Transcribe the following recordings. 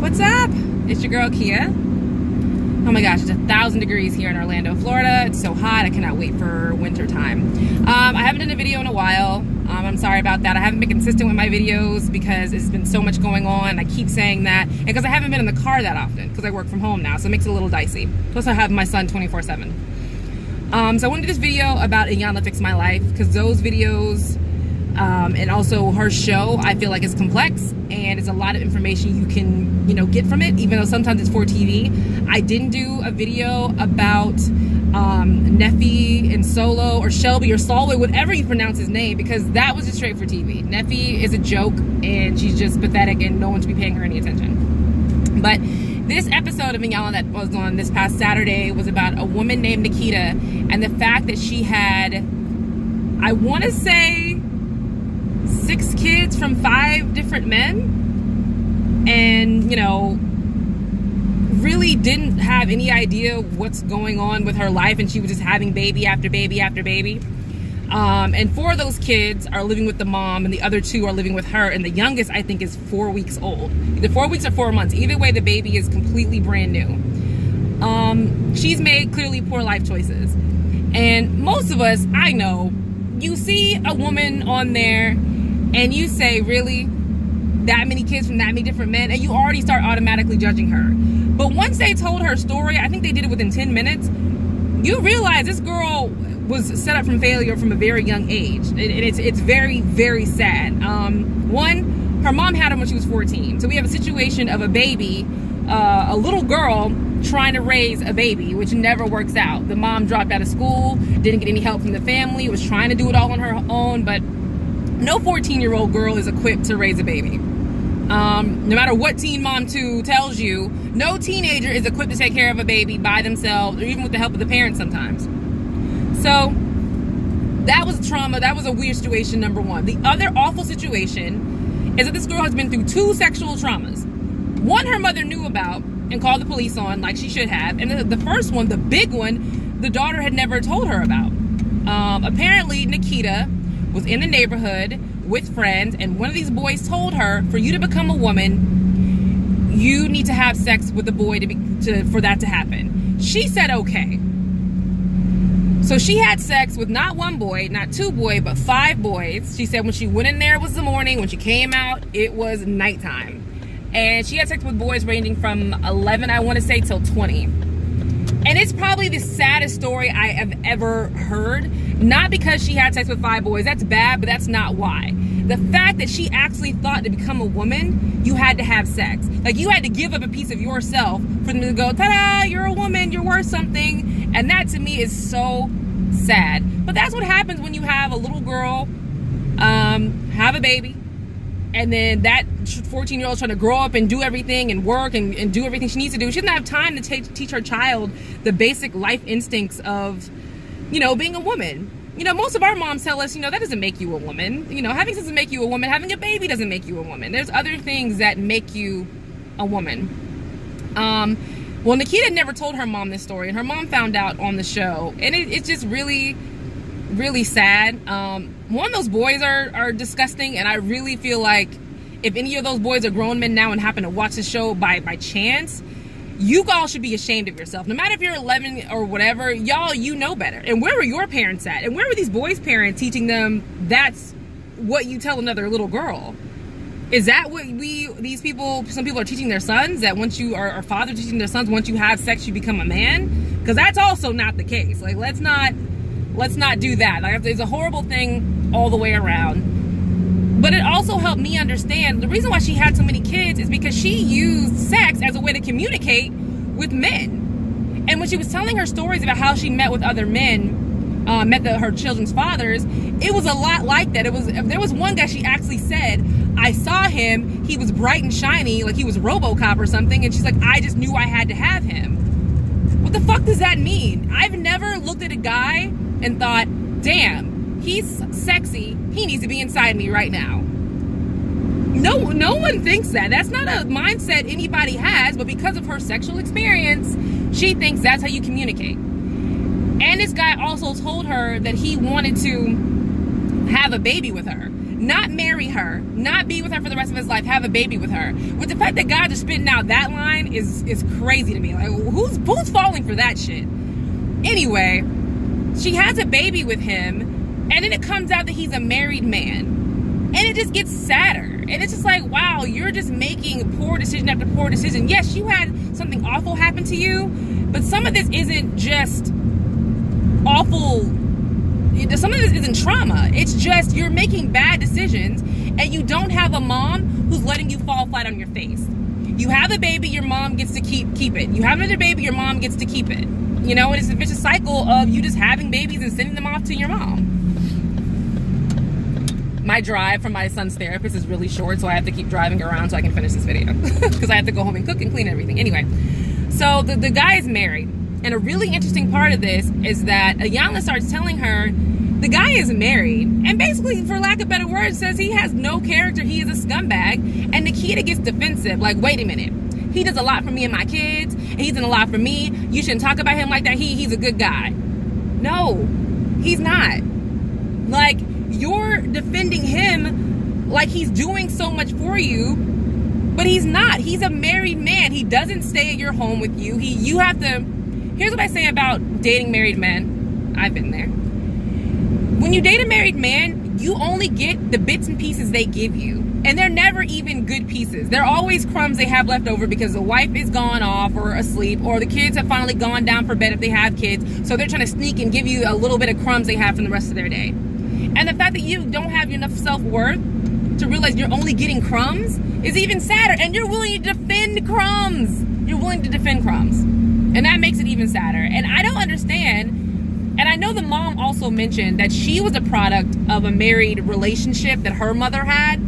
What's up? It's your girl Kia. Oh my gosh, it's 1,000 degrees here in Orlando, Florida. It's so hot, I cannot wait for winter time. I haven't done a video in a while. I'm sorry about that. I haven't been consistent with my videos because there's been so much going on. I keep saying that. And because I haven't been in the car that often because I work from home now, so it makes it a little dicey. Plus I have my son 24/7. So I wanted to do this video about Iyanla Fix My Life because those videos and also her show, I feel like is complex and it's a lot of information you can, get from it, even though sometimes it's for TV. I didn't do a video about Neffy and Solo or Shelby or Solway, whatever you pronounce his name, because that was just straight for TV. Neffy is a joke and she's just pathetic and no one should be paying her any attention. But this episode of Iyanla that was on this past Saturday was about a woman named Nikita and the fact that she had, I want to say, 6 kids from 5 different men, and really didn't have any idea what's going on with her life, and she was just having baby after baby after baby. And 4 of those kids are living with the mom and the other 2 are living with her, and the youngest I think is 4 weeks old, either 4 weeks or 4 months. Either way, the baby is completely brand new. She's made clearly poor life choices, and most of us, I know, you see a woman on there and you say, really? That many kids from that many different men? And you already start automatically judging her. But once they told her story, I think they did it within 10 minutes, you realize this girl was set up from failure from a very young age. And it's very, very sad. One, her mom had her when she was 14. So we have a situation of a baby, a little girl trying to raise a baby, which never works out. The mom dropped out of school, didn't get any help from the family, was trying to do it all on her own, but no 14-year-old girl is equipped to raise a baby. No matter what Teen Mom 2 tells you, no teenager is equipped to take care of a baby by themselves or even with the help of the parents sometimes. So that was trauma. That was a weird situation, number one. The other awful situation is that this girl has been through 2 sexual traumas. One her mother knew about and called the police on, like she should have. And the first one, the big one, the daughter had never told her about. Apparently, Nikita was in the neighborhood with friends, and one of these boys told her, for you to become a woman, you need to have sex with a boy for that to happen. She said okay. So she had sex with not 1 boy, not 2 boys, but 5 boys. She said when she went in there it was the morning, when she came out it was nighttime. And she had sex with boys ranging from 11, I want to say, till 20. And it's probably the saddest story I have ever heard. Not because she had sex with 5 boys, that's bad, but that's not why. The fact that she actually thought to become a woman, you had to have sex. Like, you had to give up a piece of yourself for them to go, ta-da, you're a woman, you're worth something. And that to me is so sad. But that's what happens when you have a little girl, have a baby, and then that 14-year-old trying to grow up and do everything and work and do everything she needs to do. She doesn't have time to teach her child the basic life instincts of, being a woman. Most of our moms tell us, that doesn't make you a woman. Having sex doesn't make you a woman. Having a baby doesn't make you a woman. There's other things that make you a woman. Well, Nikita never told her mom this story, and her mom found out on the show. And it's just really, really sad. One, those boys are disgusting, and I really feel like if any of those boys are grown men now and happen to watch the show by chance, you all should be ashamed of yourself. No matter if you're 11 or whatever, y'all, you know better. And where were your parents at? And where were these boys' parents teaching them that's what you tell another little girl? Is that what some people are teaching their sons, that once you are fathers teaching their sons, once you have sex, you become a man? Because that's also not the case. Like, let's not do that. Like, it's a horrible thing all the way around. But it also helped me understand the reason why she had so many kids is because she used sex as a way to communicate with men. And when she was telling her stories about how she met with other men, her children's fathers, it was a lot like that. There was one guy she actually said, I saw him, he was bright and shiny, like he was RoboCop or something, and she's like, I just knew I had to have him. What the fuck does that mean? I've never looked at a guy and thought, damn, he's sexy, he needs to be inside me right now. No one thinks that. That's not a mindset anybody has, but because of her sexual experience, she thinks that's how you communicate. And this guy also told her that he wanted to have a baby with her. not marry her, not be with her for the rest of his life, have a baby with her. With the fact that God is spitting out that line is crazy to me. Like, who's falling for that shit? Anyway, she has a baby with him, and then it comes out that he's a married man. And it just gets sadder. And it's just like, wow, you're just making poor decision after poor decision. Yes, you had something awful happen to you, but some of this isn't just awful. Some of this isn't trauma. It's just you're making bad decisions, and you don't have a mom who's letting you fall flat on your face. You have a baby, your mom gets to keep it. You have another baby, your mom gets to keep it. You know, it's a vicious cycle of you just having babies and sending them off to your mom. My drive from my son's therapist is really short, so I have to keep driving around so I can finish this video because I have to go home and cook and clean everything. Anyway, so the guy is married, and a really interesting part of this is that Iyanla starts telling her the guy is married, and basically, for lack of better words, says he has no character, he is a scumbag, and Nikita gets defensive, like, wait a minute. He does a lot for me and my kids, and he's done a lot for me. You shouldn't talk about him like that. He's a good guy. No, he's not. Like, you're defending him like he's doing so much for you, but he's not. He's a married man. He doesn't stay at your home with you. You have to. Here's what I say about dating married men. I've been there. When you date a married man, you only get the bits and pieces they give you. And they're never even good pieces. They're always crumbs they have left over because the wife is gone off or asleep, or the kids have finally gone down for bed if they have kids. So they're trying to sneak and give you a little bit of crumbs they have from the rest of their day. And the fact that you don't have enough self-worth to realize you're only getting crumbs is even sadder. And you're willing to defend crumbs. You're willing to defend crumbs. And that makes it even sadder. And I don't understand. And I know the mom also mentioned that she was a product of a married relationship that her mother had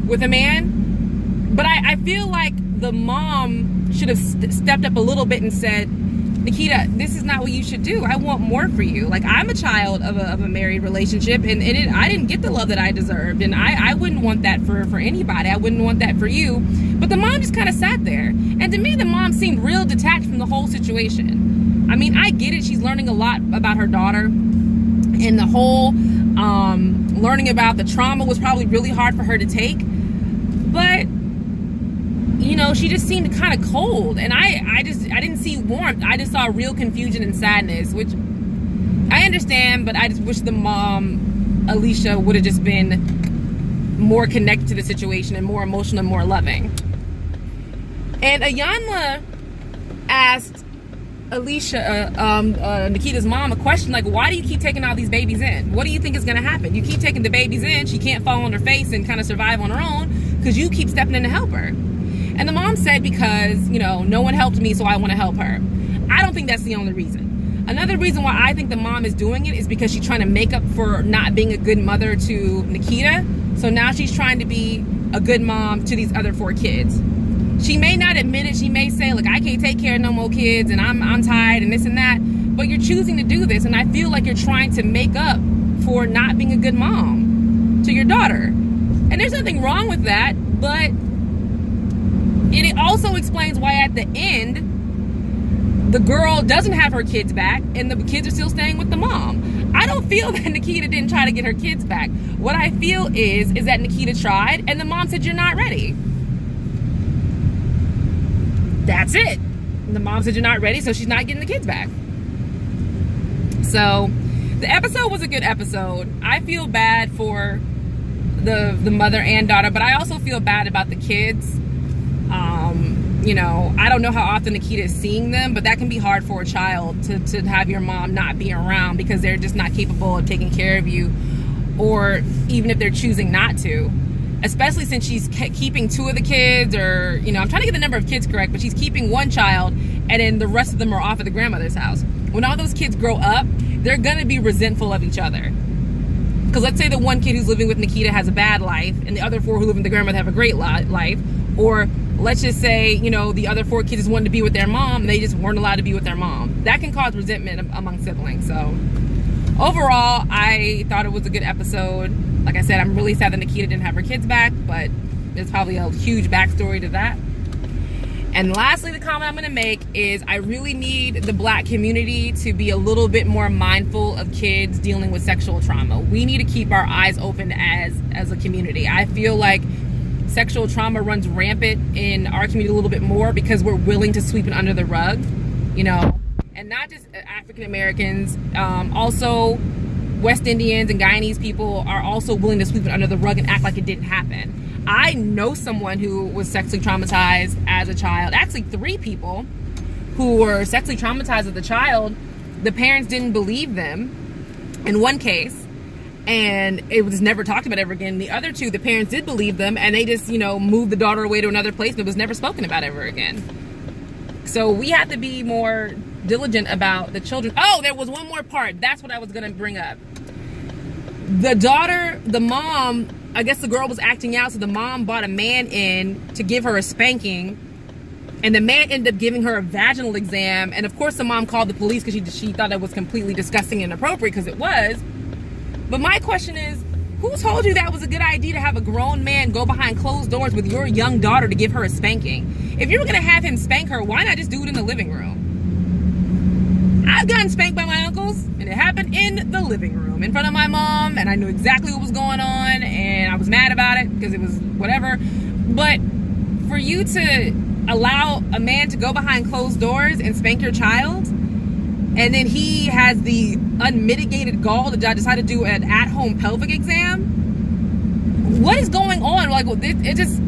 with a man. But I feel like the mom should have stepped up a little bit and said, Nikita, this is not what you should do. I want more for you. Like, I'm a child of a married relationship, and I didn't get the love that I deserved. And I wouldn't want that for anybody. I wouldn't want that for you. But the mom just kind of sat there. And to me, the mom seemed real detached from the whole situation. I mean, I get it. She's learning a lot about her daughter. And the whole learning about the trauma was probably really hard for her to take. But, you know, she just seemed kind of cold. And I didn't see warmth. I just saw real confusion and sadness, which I understand, but I just wish the mom, Alicia, would have just been more connected to the situation and more emotional and more loving. And Iyanla asked Alicia, Nikita's mom, a question like, why do you keep taking all these babies in? What do you think is going to happen? You keep taking the babies in, she can't fall on her face and kind of survive on her own because you keep stepping in to help her. And the mom said, because, you know, no one helped me, so I want to help her. I don't think that's the only reason. Another reason why I think the mom is doing it is because she's trying to make up for not being a good mother to Nikita. So now she's trying to be a good mom to these other 4 kids. She may not admit it. She may say, look, I can't take care of no more kids and I'm tired and this and that. But you're choosing to do this. And I feel like you're trying to make up for not being a good mom to your daughter. And there's nothing wrong with that. But it also explains why at the end, the girl doesn't have her kids back and the kids are still staying with the mom. I don't feel that Nikita didn't try to get her kids back. What I feel is that Nikita tried and the mom said, you're not ready. That's it. The mom said you're not ready, so she's not getting the kids back. So the episode was a good episode. I feel bad for the mother and daughter, but I also feel bad about the kids. You know, I don't know how often Nikita is seeing them, but that can be hard for a child to have your mom not be around because they're just not capable of taking care of you, or even if they're choosing not to. Especially since she's keeping 2 of the kids, or, you know, I'm trying to get the number of kids correct, but she's keeping 1 child and then the rest of them are off at the grandmother's house. When all those kids grow up, they're going to be resentful of each other. Because let's say the 1 kid who's living with Nikita has a bad life and the other 4 who live with the grandmother have a great life. Or let's just say, you know, the other 4 kids just wanted to be with their mom and they just weren't allowed to be with their mom. That can cause resentment among siblings. So overall, I thought it was a good episode. Like I said, I'm really sad that Nikita didn't have her kids back, but there's probably a huge backstory to that. And lastly, the comment I'm going to make is I really need the Black community to be a little bit more mindful of kids dealing with sexual trauma. We need to keep our eyes open as a community. I feel like sexual trauma runs rampant in our community a little bit more because we're willing to sweep it under the rug, you know, and not just African Americans, also West Indians and Guyanese people are also willing to sweep it under the rug and act like it didn't happen. I know someone who was sexually traumatized as a child. Actually, 3 people who were sexually traumatized as a child. The parents didn't believe them in one case, and it was never talked about ever again. The other 2, the parents did believe them, and they just, you know, moved the daughter away to another place, and it was never spoken about ever again. So we have to be more diligent about the children. Oh, there was one more part. That's what I was going to bring up. The mom, I guess the girl was acting out, so the mom brought a man in to give her a spanking, and the man ended up giving her a vaginal exam, and of course the mom called the police because she thought it was completely disgusting and inappropriate, because it was. But my question is, who told you that was a good idea to have a grown man go behind closed doors with your young daughter to give her a spanking? If you were going to have him spank her, why not just do it in the living room? I've gotten spanked by my uncles, and it happened in the living room in front of my mom, and I knew exactly what was going on, and I was mad about it because it was whatever. But for you to allow a man to go behind closed doors and spank your child, and then he has the unmitigated gall to decide to do an at-home pelvic exam, what is going on? Like, it just,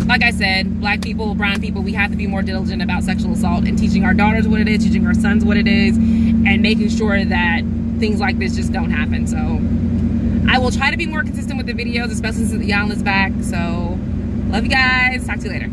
like I said, Black people, brown people, we have to be more diligent about sexual assault and teaching our daughters what it is, teaching our sons what it is, and making sure that things like this just don't happen. So I will try to be more consistent with the videos, especially since Iyanla's back. So love you guys. Talk to you later.